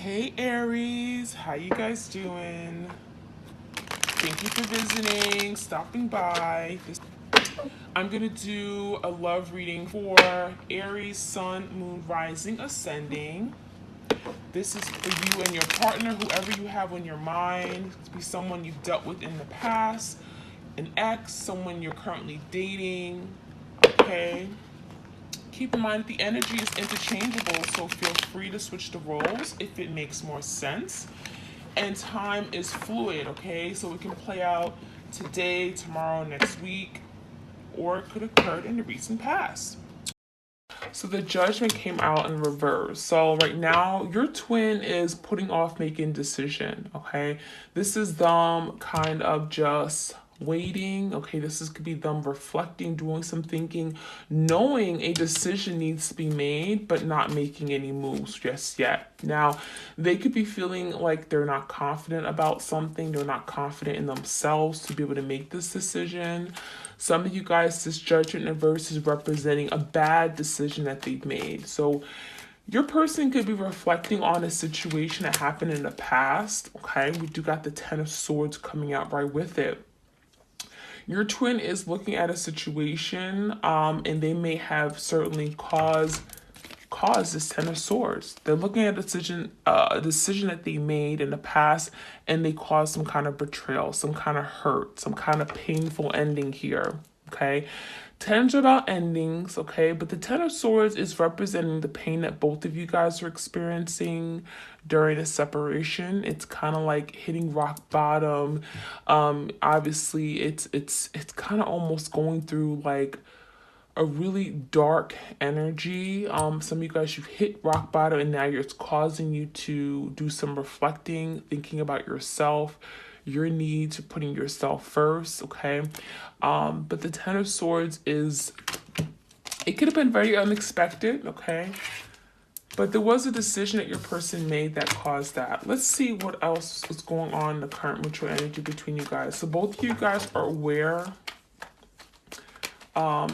Hey Aries, how you guys doing? Thank you for visiting, stopping by. I'm gonna do a love reading for Aries, Sun, Moon, Rising, Ascending. This is for you and your partner, whoever you have on your mind. It could be someone you've dealt with in the past, an ex, someone you're currently dating. Okay. Keep in mind the energy is interchangeable, so feel free to switch the roles if it makes more sense. And time is fluid, okay? So it can play out today, tomorrow, next week, or it could occur in the recent past. So the judgment came out in reverse. So right now, your twin is putting off making decision, okay? This is them kind of just waiting, okay? Could be them reflecting, doing some thinking, knowing a decision needs to be made, but not making any moves just yet. Now, they could be feeling like they're not confident about something. They're not confident in themselves to be able to make this decision. Some of you guys, this judgment in reverse is representing a bad decision that they've made. So your person could be reflecting on a situation that happened in the past, okay? We do got the Ten of Swords coming out right with it. Your twin is looking at a situation and they may have certainly caused this Ten of Swords. They're looking at a decision that they made in the past, and they caused some kind of betrayal, some kind of hurt, some kind of painful ending here. Okay, Tens are about endings. Okay, but the Ten of Swords is representing the pain that both of you guys are experiencing during a separation. It's kind of like hitting rock bottom. Obviously, it's kind of almost going through like a really dark energy. Some of you guys, you've hit rock bottom and now it's causing you to do some reflecting, thinking about yourself, your needs, putting yourself first, okay? But the Ten of Swords it could have been very unexpected, okay? But there was a decision that your person made that caused that. Let's see what else is going on in the current mutual energy between you guys. So both of you guys are aware are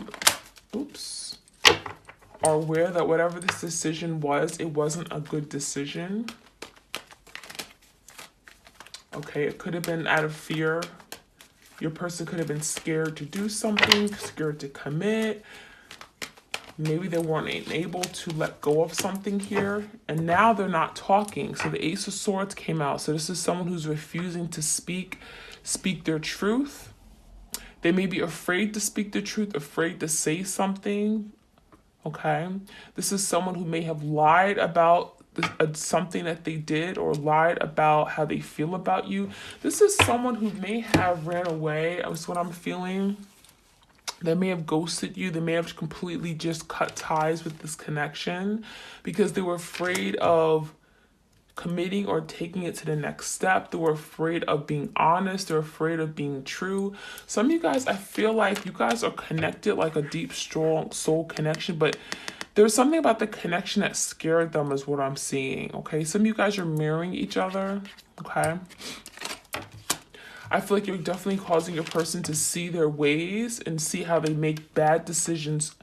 aware that whatever this decision was, it wasn't a good decision. Okay, it could have been out of fear. Your person could have been scared to do something, scared to commit. Maybe they weren't able to let go of something here. And now they're not talking. So the Ace of Swords came out. So this is someone who's refusing to speak their truth. They may be afraid to speak the truth, afraid to say something, okay? This is someone who may have lied about something that they did or lied about how they feel about you. This is someone who may have ran away. That's what I'm feeling. They may have ghosted you. They may have completely just cut ties with this connection because they were afraid of committing or taking it to the next step. They were afraid of being honest. They're afraid of being true. Some of you guys, I feel like you guys are connected, like a deep, strong soul connection, but there's something about the connection that scared them is what I'm seeing, okay? Some of you guys are mirroring each other, okay? I feel like you're definitely causing your person to see their ways and see how they make bad decisions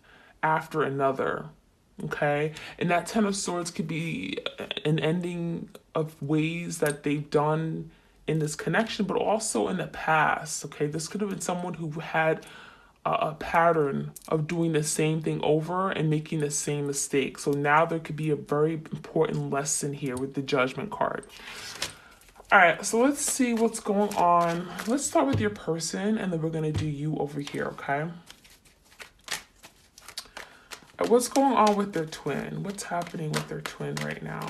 after another. Okay, and that Ten of Swords could be an ending of ways that they've done in this connection, but also in the past. Okay, this could have been someone who had a pattern of doing the same thing over and making the same mistake. So now there could be a very important lesson here with the Judgment card. All right, so let's see what's going on. Let's start with your person, and then we're going to do you over here, okay? What's going on with their twin? What's happening with their twin right now?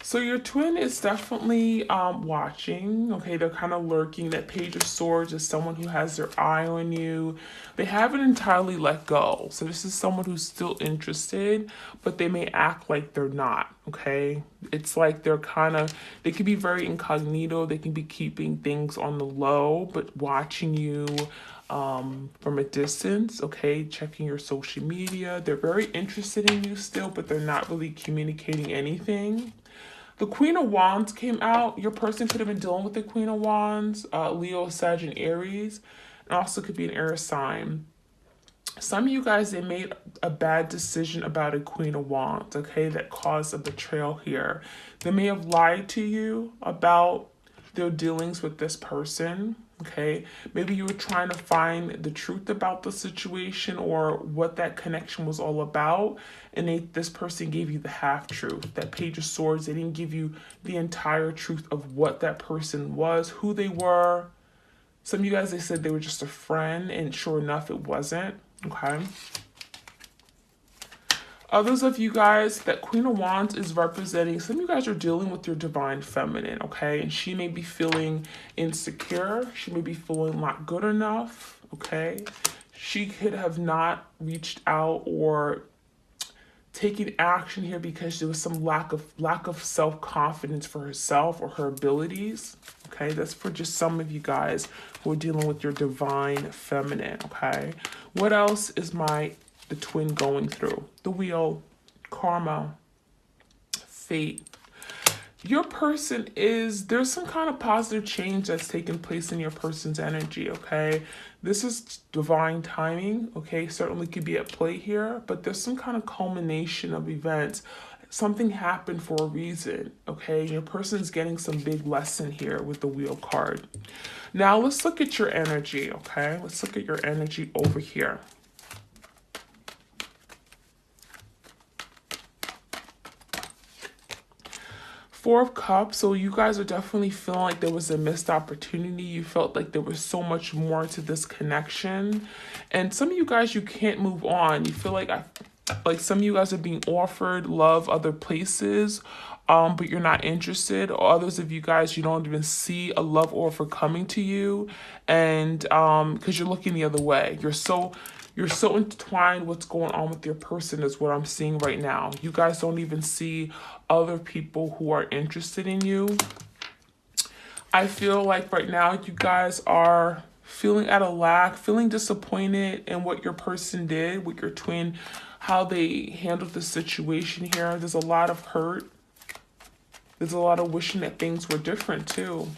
So your twin is definitely watching, okay? They're kind of lurking. That Page of Swords is someone who has their eye on you. They haven't entirely let go. So this is someone who's still interested, but they may act like they're not, okay? It's like they can be very incognito. They can be keeping things on the low, but watching you from a distance, okay? Checking your social media. They're very interested in you still, but they're not really communicating anything. The Queen of Wands came out. Your person could have been dealing with the Queen of Wands, Leo, Sag, and Aries. And also could be an air sign. Some of you guys, they made a bad decision about a Queen of Wands, okay, that caused a betrayal here. They may have lied to you about their dealings with this person, okay? Maybe you were trying to find the truth about the situation or what that connection was all about, and this person gave you the half-truth. That Page of Swords, they didn't give you the entire truth of what that person was, who they were. Some of you guys, they said they were just a friend, and sure enough, it wasn't. Okay. Others of you guys, that Queen of Wands is representing, some of you guys are dealing with your divine feminine, okay? And she may be feeling insecure. She may be feeling not good enough, okay? She could have not reached out or taken action here because there was some lack of self-confidence for herself or her abilities, okay? That's for just some of you guys who are dealing with your divine feminine, okay? What else is the twin going through? The wheel, karma, fate. Your person there's some kind of positive change that's taking place in your person's energy, okay? This is divine timing, okay? Certainly could be at play here, but there's some kind of culmination of events. Something happened for a reason, okay? Your person's getting some big lesson here with the wheel card. Now let's look at your energy, okay? Let's look at your energy over here. Four of Cups, so you guys are definitely feeling like there was a missed opportunity. You felt like there was so much more to this connection. And some of you guys, you can't move on. You feel like some of you guys are being offered love other places, but you're not interested. Or others of you guys, you don't even see a love offer coming to you, and because you're looking the other way. You're so intertwined. What's going on with your person is what I'm seeing right now. You guys don't even see other people who are interested in you. I feel like right now you guys are feeling at a lack, feeling disappointed in what your person did with your twin, how they handled the situation here. There's a lot of hurt. There's a lot of wishing that things were different too.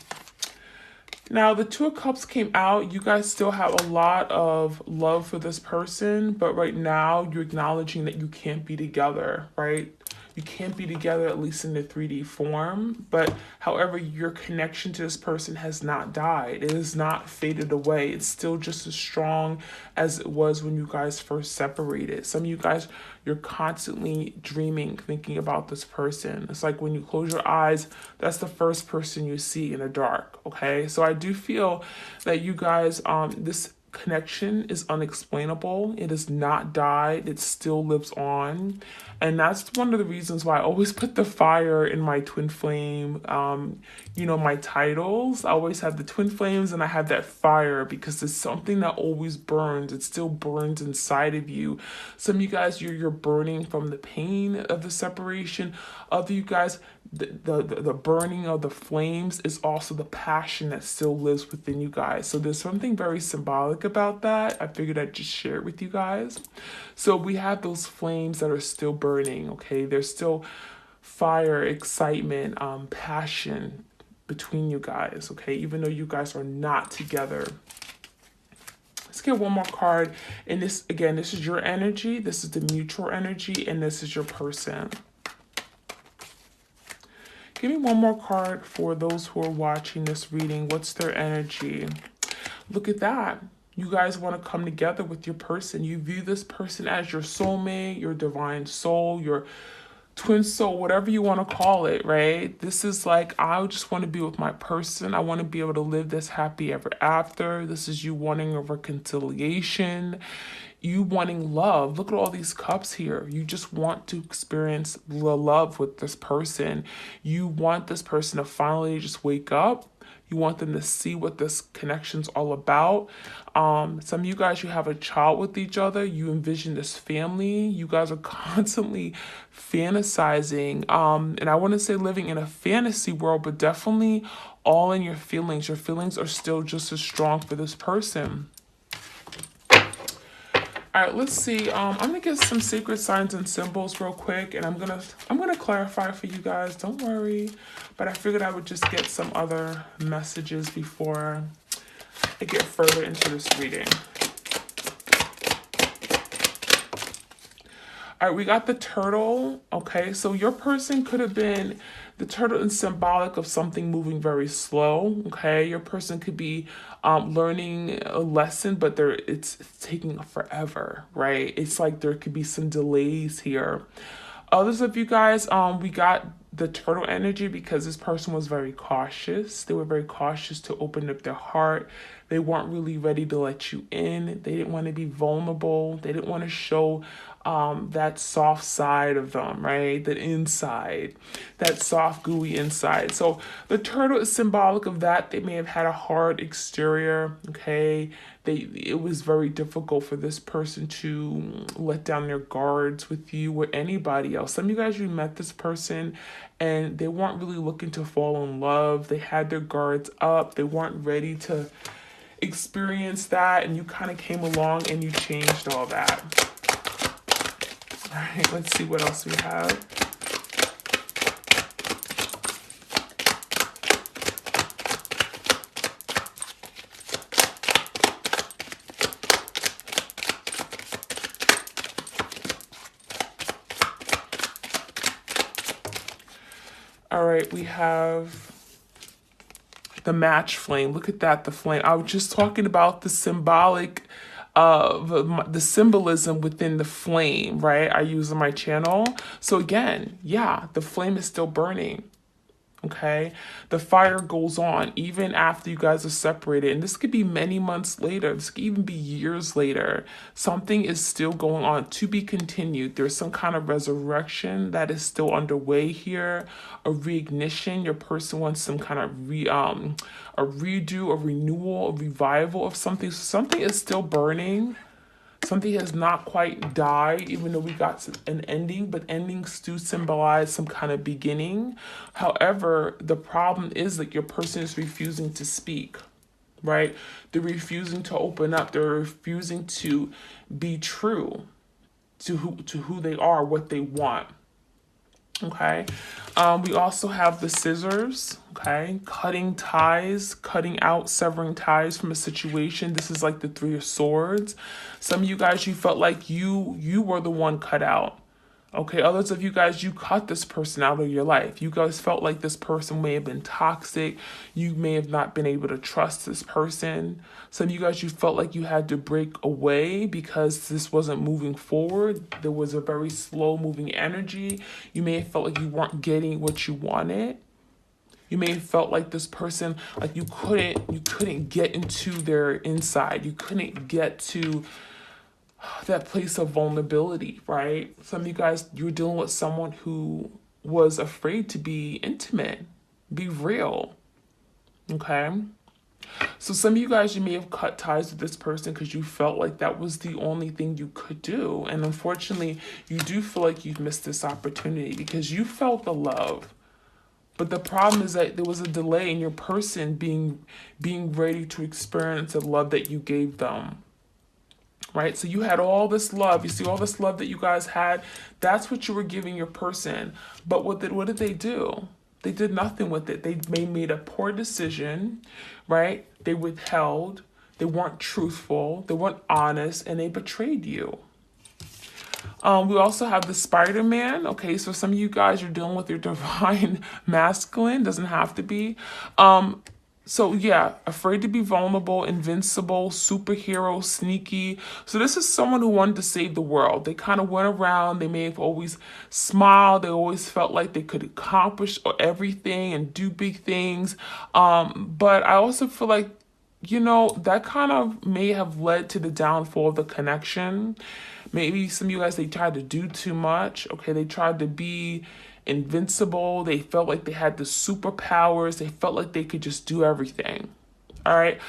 Now, the Two of Cups came out. You guys still have a lot of love for this person, but right now you're acknowledging that you can't be together, right? You can't be together, at least in the 3D form. But however, your connection to this person has not died. It has not faded away. It's still just as strong as it was when you guys first separated. Some of you guys, you're constantly dreaming, thinking about this person. It's like when you close your eyes, that's the first person you see in the dark, okay? So I do feel that you guys, this connection is unexplainable. It has not died. It still lives on. And that's one of the reasons why I always put the fire in my twin flame. My titles, I always have the twin flames and I have that fire because it's something that always burns. It still burns inside of you. Some of you guys, you're burning from the pain of the separation. Other you guys, the burning of the flames is also the passion that still lives within you guys. So there's something very symbolic about that. I figured I'd just share it with you guys. So we have those flames that are still burning, okay? There's still fire, excitement, passion between you guys, okay? Even though you guys are not together. Let's get one more card. And this, again, this is your energy. This is the mutual energy, and this is your person. Give me one more card for those who are watching this reading. What's their energy? Look at that. You guys want to come together with your person. You view this person as your soulmate, your divine soul, your twin soul, whatever you want to call it, right? This is like, I just want to be with my person. I want to be able to live this happy ever after. This is you wanting a reconciliation. You wanting love. Look at all these cups here. You just want to experience the love with this person. You want this person to finally just wake up. You want them to see what this connection's all about. Some of you guys, you have a child with each other. You envision this family. You guys are constantly fantasizing. And I want to say living in a fantasy world, but definitely all in your feelings. Your feelings are still just as strong for this person. All right, let's see. I'm gonna get some sacred signs and symbols real quick, and I'm gonna clarify for you guys. Don't worry, but I figured I would just get some other messages before I get further into this reading. All right, we got the turtle. Okay, so your person could have been, the turtle is symbolic of something moving very slow. Okay, your person could be learning a lesson, but it's taking forever, right? It's like there could be some delays here. Others of you guys, we got the turtle energy because this person was very cautious. They were very cautious to open up their heart. They weren't really ready to let you in. They didn't want to be vulnerable. They didn't want to show that soft side of them, right? That inside, that soft, gooey inside. So the turtle is symbolic of that. They may have had a hard exterior, okay? It was very difficult for this person to let down their guards with you or anybody else. Some of you guys, you met this person and they weren't really looking to fall in love. They had their guards up. They weren't ready to experience that, and you kind of came along and you changed all that. All right, let's see what else we have. All right, we have the match flame. Look at that, the flame. I was just talking about the symbolic the symbolism within the flame, right? I use on my channel. So again, yeah, the flame is still burning. Okay, the fire goes on even after you guys are separated, and this could be many months later. This could even be years later. Something is still going on, to be continued. There's some kind of resurrection that is still underway here, a reignition. Your person wants some kind of a redo, a renewal, a revival of something. So something is still burning. Something has not quite died, even though we got an ending, but endings do symbolize some kind of beginning. However, the problem is that your person is refusing to speak, right? They're refusing to open up. They're refusing to be true to who they are, what they want. Okay, we also have the scissors, okay, cutting ties, cutting out, severing ties from a situation. This is like the Three of Swords. Some of you guys, you felt like you were the one cut out. Okay, others of you guys, you cut this person out of your life. You guys felt like this person may have been toxic. You may have not been able to trust this person. Some of you guys, you felt like you had to break away because this wasn't moving forward. There was a very slow moving energy. You may have felt like you weren't getting what you wanted. You may have felt like this person, like you couldn't get into their inside. You couldn't get to that place of vulnerability, right? Some of you guys, you're dealing with someone who was afraid to be intimate, be real, okay? So some of you guys, you may have cut ties with this person because you felt like that was the only thing you could do. And unfortunately, you do feel like you've missed this opportunity because you felt the love. But the problem is that there was a delay in your person being ready to experience the love that you gave them. Right? So you had all this love. You see all this love that you guys had. That's what you were giving your person. But what did they do? They did nothing with it. They made a poor decision, right? They withheld. They weren't truthful. They weren't honest, and they betrayed you. We also have the Spider-Man. Okay, so some of you guys are dealing with your divine masculine. Doesn't have to be. So yeah, afraid to be vulnerable, invincible, superhero, sneaky. So this is someone who wanted to save the world. They kind of went around. They may have always smiled. They always felt like they could accomplish everything and do big things. But I also feel like, you know, that kind of may have led to the downfall of the connection. Maybe some of you guys, they tried to do too much. Okay, they tried to be invincible. They felt like they had the superpowers. They felt like they could just do everything. All right.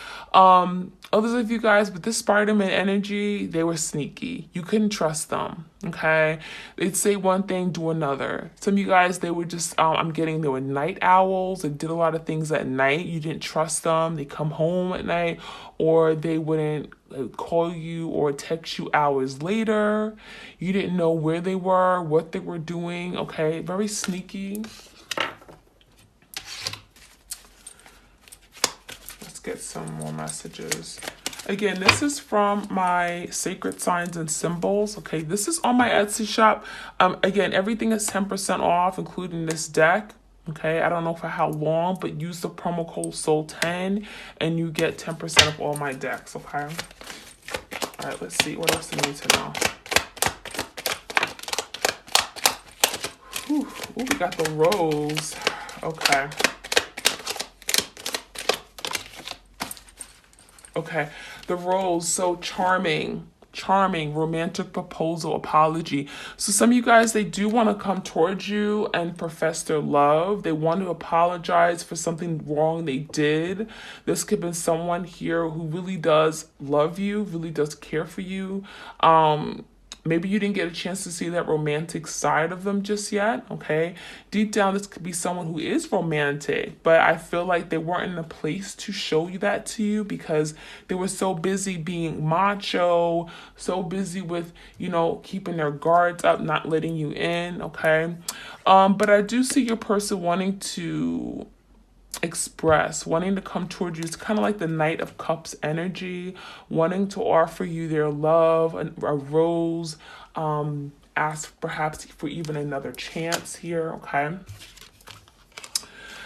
Others of you guys, with this Spider-Man energy, they were sneaky. You couldn't trust them. Okay. They'd say one thing, do another. Some of you guys, they were just, they were night owls. They did a lot of things at night. You didn't trust them. They come home at night, or they wouldn't call you or text you hours later. You didn't know where they were, what they were doing. Okay. Very sneaky. Get some more messages. Again, this is from my Sacred Signs and Symbols. Okay, this is on my Etsy shop. Again, everything is 10% off, including this deck. Okay, I don't know for how long, but use the promo code SOUL10 and you get 10% of all my decks. Okay. All right, let's see what else we need to know. Ooh, we got the rose. Okay. Okay, the rose, so charming, romantic proposal, apology. So some of you guys, they do want to come towards you and profess their love. They want to apologize for something wrong they did. This could be someone here who really does love you, really does care for you. Maybe you didn't get a chance to see that romantic side of them just yet, okay? Deep down, this could be someone who is romantic, but I feel like they weren't in a place to show you that to you because they were so busy being macho, so busy with, you know, keeping their guards up, not letting you in, okay? But I do see your person wanting to express, wanting to come towards you. It's kind of like the Knight of Cups energy, wanting to offer you their love, a rose, ask perhaps for even another chance here, okay?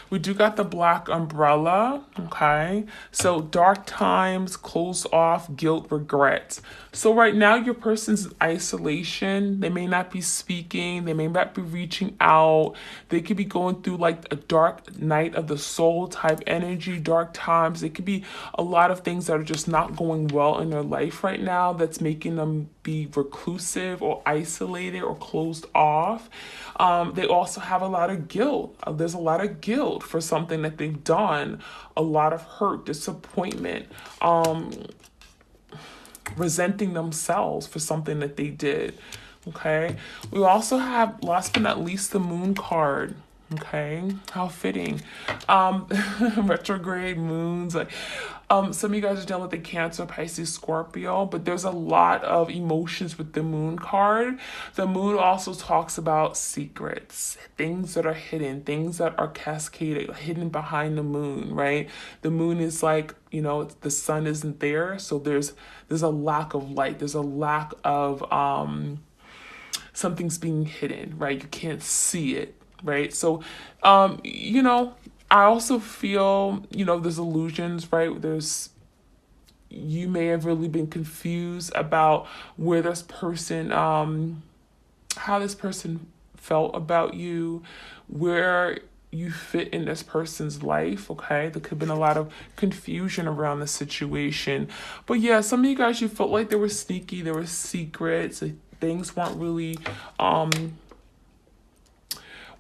We do got the Black Umbrella, okay? So dark times, closed off, guilt, regret. So right now your person's in isolation. They may not be speaking. They may not be reaching out. They could be going through like a dark night of the soul type energy, dark times. It could be a lot of things that are just not going well in their life right now that's making them be reclusive or isolated or closed off. They also have a lot of guilt. There's a lot of guilt for something that they've done, a lot of hurt, disappointment, resenting themselves for something that they did. Okay, we also have, last but not least, the Moon card. Okay, how fitting. Retrograde moons, like some of you guys are dealing with the Cancer, Pisces, Scorpio, but there's a lot of emotions with the Moon card. The Moon also talks about secrets, things that are hidden, things that are cascaded, hidden behind the moon, right? The moon is like, you know, the sun isn't there, so there's a lack of light, there's a lack of something's being hidden, right? You can't see it, right? So you know, I also feel, you know, there's illusions, right? You may have really been confused about where this person, how this person felt about you, where you fit in this person's life, okay? There could have been a lot of confusion around the situation. But yeah, some of you guys, you felt like they were sneaky, there were secrets, things weren't really,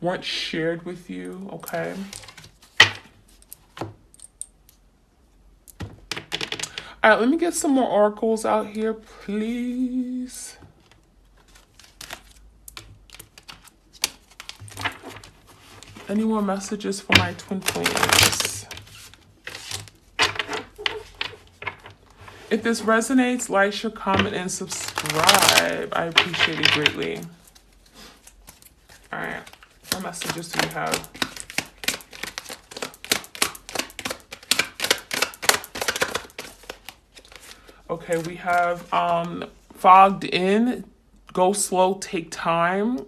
weren't shared with you, okay? All right, let me get some more oracles out here, please. Any more messages for my twin flames? If this resonates, like, share, comment, and subscribe. I appreciate it greatly. All right, what messages do you have? Okay, we have fogged in, go slow, take time.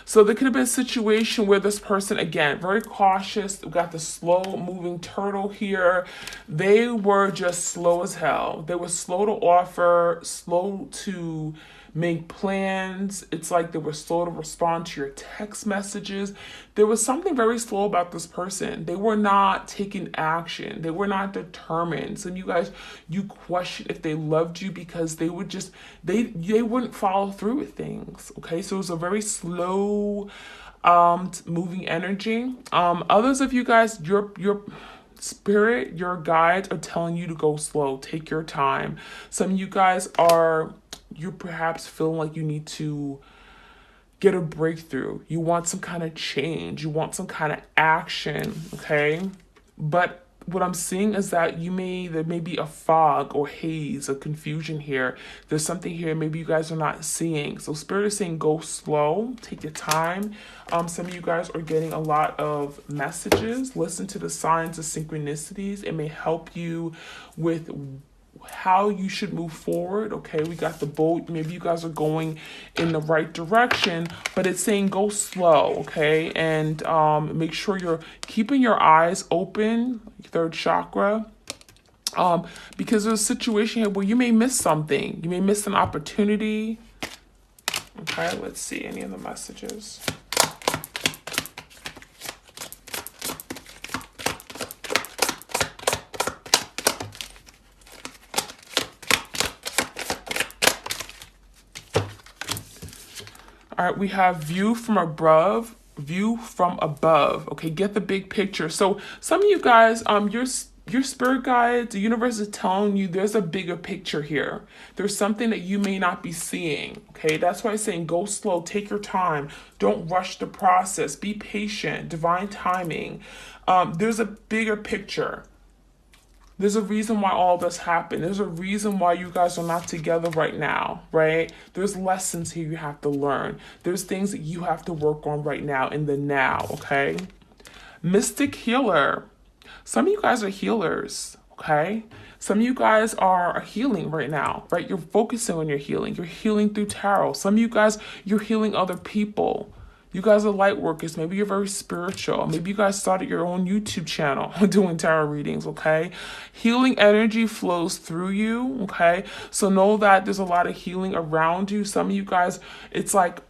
So there could have been a situation where this person, again, very cautious. We got the slow moving turtle here. They were just slow as hell. They were slow to offer, slow to make plans. It's like they were slow to respond to your text messages. There was something very slow about this person. They were not taking action. They were not determined. Some of you guys, you question if they loved you because they would just, they wouldn't follow through with things. Okay, so it was a very slow moving energy. Others of you guys, your spirit, your guides are telling you to go slow, take your time. Some of you guys are, you're perhaps feeling like you need to get a breakthrough. You want some kind of change. You want some kind of action, okay? But what I'm seeing is that there may be a fog or haze, a confusion here. There's something here maybe you guys are not seeing. So Spirit is saying go slow, take your time. Some of you guys are getting a lot of messages. Listen to the signs of synchronicities. It may help you with how you should move forward. Okay, we got the boat. Maybe you guys are going in the right direction, but it's saying go slow. Okay, and make sure you're keeping your eyes open, third chakra. Because there's a situation here where you may miss something. You may miss an opportunity. Okay, let's see any of the messages. All right, we have view from above, view from above. Okay, get the big picture. So some of you guys, your spirit guides, the universe is telling you there's a bigger picture here. There's something that you may not be seeing. Okay, that's why I'm saying go slow, take your time. Don't rush the process. Be patient, divine timing. There's a bigger picture. There's a reason why all this happened. There's a reason why you guys are not together right now, right? There's lessons here you have to learn. There's things that you have to work on right now in the now, okay? Mystic healer. Some of you guys are healers, okay? Some of you guys are healing right now, right? You're focusing on your healing. You're healing through tarot. Some of you guys, you're healing other people. You guys are light workers. Maybe you're very spiritual. Maybe you guys started your own YouTube channel doing tarot readings, okay? Healing energy flows through you, okay? So know that there's a lot of healing around you. Some of you guys, it's like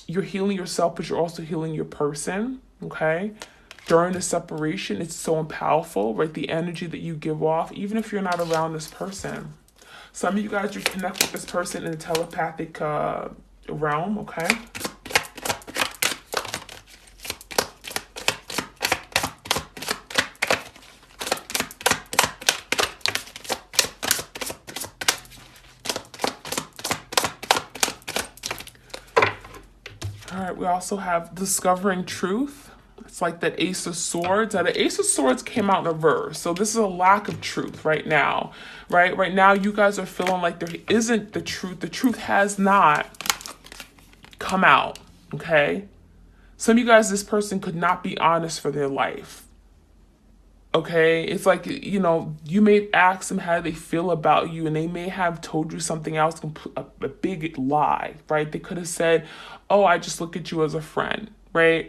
you're healing yourself, but you're also healing your person, okay? During the separation, it's so powerful, right? The energy that you give off, even if you're not around this person. Some of you guys, you connect with this person in the telepathic realm, okay? All right, we also have discovering truth. It's like that Ace of Swords. Now, the Ace of Swords came out in reverse. So this is a lack of truth right now, right? Right now, you guys are feeling like there isn't the truth. The truth has not come out, okay? Some of you guys, this person could not be honest for their life. Okay, it's like, you know, you may ask them how they feel about you, and they may have told you something else, a big lie, right? They could have said, oh, I just look at you as a friend, right?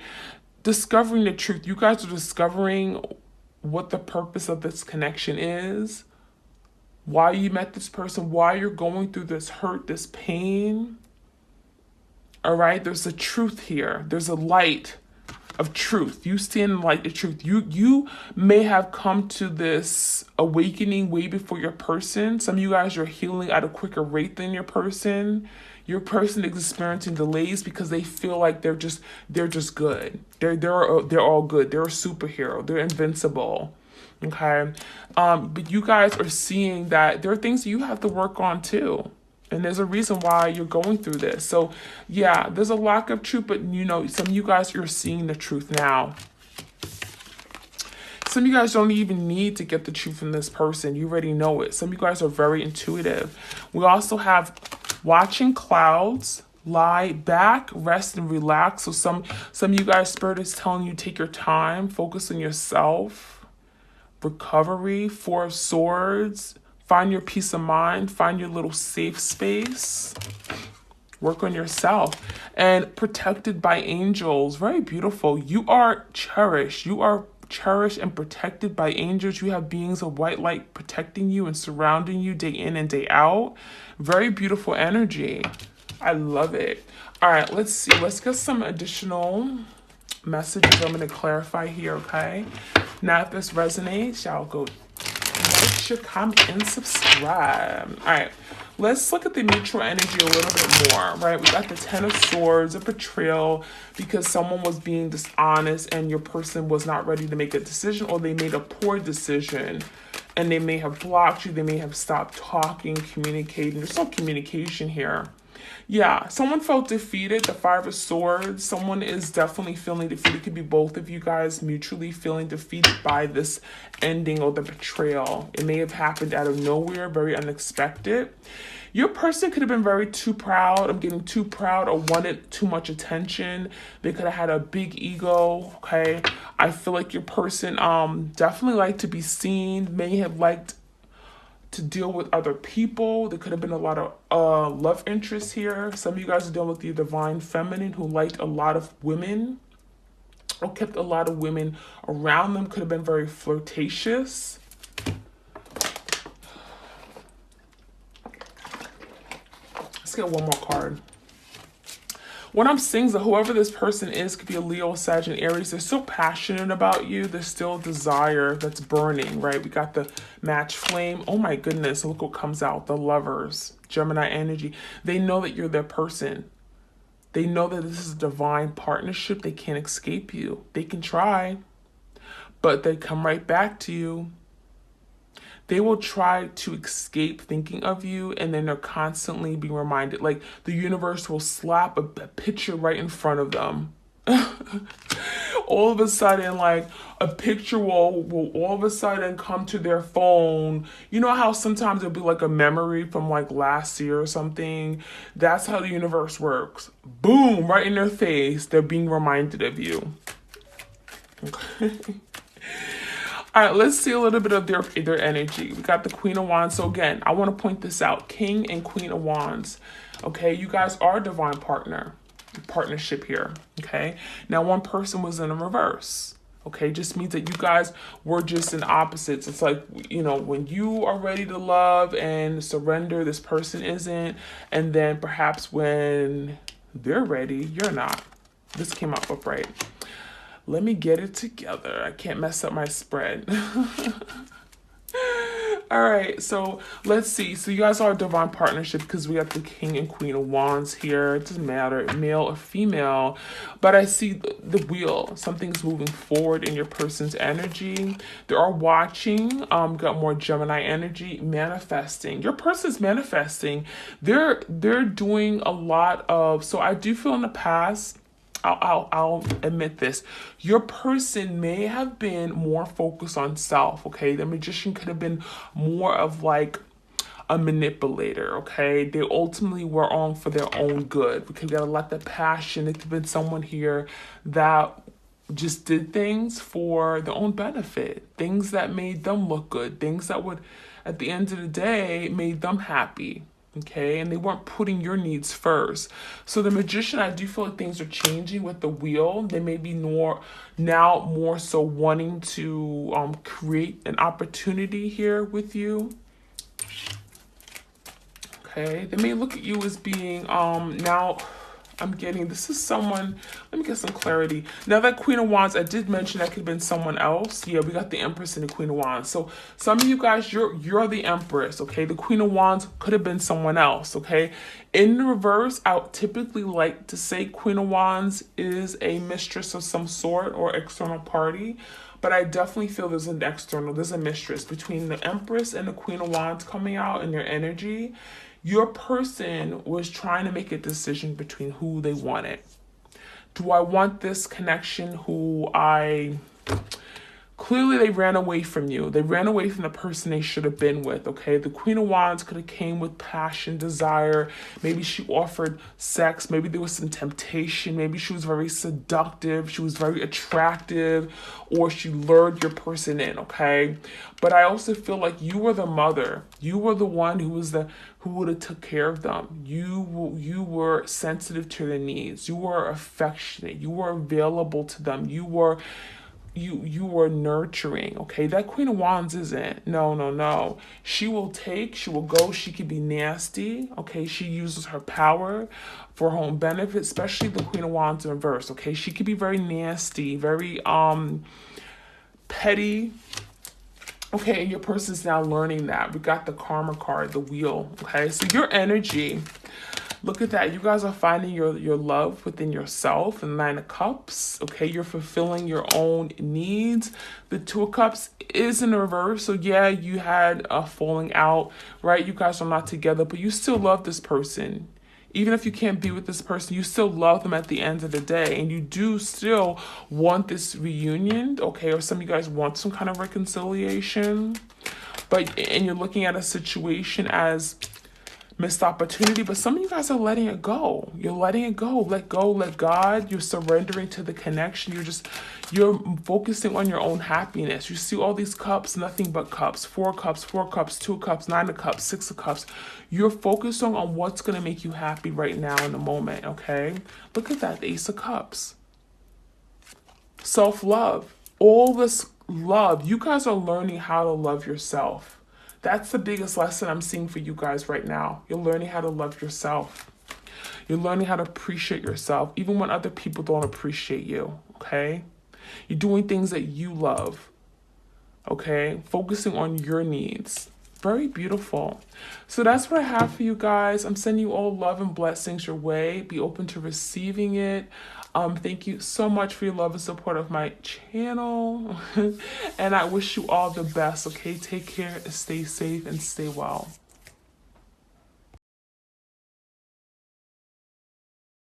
Discovering the truth. You guys are discovering what the purpose of this connection is, why you met this person, why you're going through this hurt, this pain. All right, there's a truth here. There's a light of truth. You stand in the light of truth. You may have come to this awakening way before your person. Some of you guys are healing at a quicker rate than your person. Your person is experiencing delays because they feel like they're just good. They're all good. They're a superhero. They're invincible. Okay, but you guys are seeing that there are things that you have to work on too. And there's a reason why you're going through this. So yeah, there's a lack of truth, but you know, some of you guys, you're seeing the truth now. Some of you guys don't even need to get the truth from this person. You already know it. Some of you guys are very intuitive. We also have watching clouds, lie back, rest, and relax. So some of you guys, Spirit is telling you take your time, focus on yourself, recovery, Four of Swords. Find your peace of mind. Find your little safe space. Work on yourself. And protected by angels. Very beautiful. You are cherished. You are cherished and protected by angels. You have beings of white light protecting you and surrounding you day in and day out. Very beautiful energy. I love it. All right, let's see. Let's get some additional messages I'm going to clarify here, okay? Now, if this resonates, y'all go like, comment, and subscribe. All right, let's look at the mutual energy a little bit more, right? We got the Ten of Swords, a betrayal because someone was being dishonest and your person was not ready to make a decision, or they made a poor decision and they may have blocked you. They may have stopped talking, communicating. There's no communication here. Yeah, someone felt defeated, the Five of Swords. Someone is definitely feeling defeated. It could be both of you guys mutually feeling defeated by this ending or the betrayal. It may have happened out of nowhere, very unexpected. Your person could have been very too proud. I'm getting too proud or wanted too much attention. They could have had a big ego, okay? I feel like your person definitely liked to be seen, may have liked to deal with other people. There could have been a lot of love interest here. Some of you guys are dealing with the divine feminine who liked a lot of women or kept a lot of women around them. Could have been very flirtatious. Let's get one more card. What I'm seeing is that whoever this person is, could be a Leo, Sag, and Aries. They're still passionate about you. There's still desire that's burning, right? We got the match flame. Oh my goodness, look what comes out. The Lovers, Gemini energy. They know that you're their person. They know that this is a divine partnership. They can't escape you. They can try, but they come right back to you. They will try to escape thinking of you, and then they're constantly being reminded. Like, the universe will slap a picture right in front of them. All of a sudden, like, a picture will all of a sudden come to their phone. You know how sometimes it'll be like a memory from like last year or something? That's how the universe works. Boom, right in their face. They're being reminded of you. Okay. All right, let's see a little bit of their energy. We got the Queen of Wands. So again, I want to point this out. King and Queen of Wands. Okay, you guys are a divine partnership here. Okay, now one person was in a reverse. Okay, just means that you guys were just in opposites. It's like, you know, when you are ready to love and surrender, this person isn't. And then perhaps when they're ready, you're not. This came up upright. Let me get it together. I can't mess up my spread. All right, so let's see. So you guys are a divine partnership because we have the King and Queen of Wands here. It doesn't matter, male or female. But I see the wheel. Something's moving forward in your person's energy. They are watching. Got more Gemini energy. Manifesting. Your person's manifesting. They're doing a lot of. So I do feel in the past, I'll admit this. Your person may have been more focused on self, okay? The Magician could have been more of like a manipulator, okay? They ultimately were on for their own good because you gotta let the passion. It could have been someone here that just did things for their own benefit. Things that made them look good. Things that would, at the end of the day, made them happy. Okay, and they weren't putting your needs first. So the Magician, I do feel like things are changing with the wheel. They may be more so wanting to create an opportunity here with you. Okay, they may look at you as being now. I'm getting, this is someone, let me get some clarity. Now that Queen of Wands, I did mention that could have been someone else. Yeah, we got the Empress and the Queen of Wands. So some of you guys, you're the Empress, okay? The Queen of Wands could have been someone else, okay? In the reverse, I would typically like to say Queen of Wands is a mistress of some sort or external party. But I definitely feel there's a mistress between the Empress and the Queen of Wands coming out in their energy. Your person was trying to make a decision between who they wanted. Do I want this connection Clearly, they ran away from you. They ran away from the person they should have been with, okay? The Queen of Wands could have came with passion, desire. Maybe she offered sex. Maybe there was some temptation. Maybe she was very seductive. She was very attractive. Or she lured your person in, okay? But I also feel like you were the mother. You were the one who would have took care of them. You were sensitive to their needs. You were affectionate. You were available to them. You were nurturing, okay? That Queen of Wands isn't. No. She will go. She could be nasty, okay? She uses her power for her own benefit, especially the Queen of Wands in reverse, okay? She could be very nasty, very petty, okay? And your person's now learning that. We got the Karma card, the wheel, okay? So your energy, look at that. You guys are finding your love within yourself. And 9 of Cups, okay? You're fulfilling your own needs. The 2 of Cups is in reverse. So yeah, you had a falling out, right? You guys are not together, but you still love this person. Even if you can't be with this person, you still love them at the end of the day. And you do still want this reunion, okay? Or some of you guys want some kind of reconciliation. And you're looking at a situation as missed opportunity, but some of you guys are letting it go. You're letting it go. Let go, let God. You're surrendering to the connection. You're focusing on your own happiness. You see all these cups, nothing but cups. 4 cups, 4 cups, 2 cups, 9 of cups, 6 of cups. You're focusing on what's going to make you happy right now in the moment, okay? Look at that, the Ace of Cups. Self-love. All this love. You guys are learning how to love yourself. That's the biggest lesson I'm seeing for you guys right now. You're learning how to love yourself. You're learning how to appreciate yourself, even when other people don't appreciate you, okay? You're doing things that you love, okay? Focusing on your needs. Very beautiful. So that's what I have for you guys. I'm sending you all love and blessings your way. Be open to receiving it. Thank you so much for your love and support of my channel. And I wish you all the best, okay? Take care, stay safe, and stay well.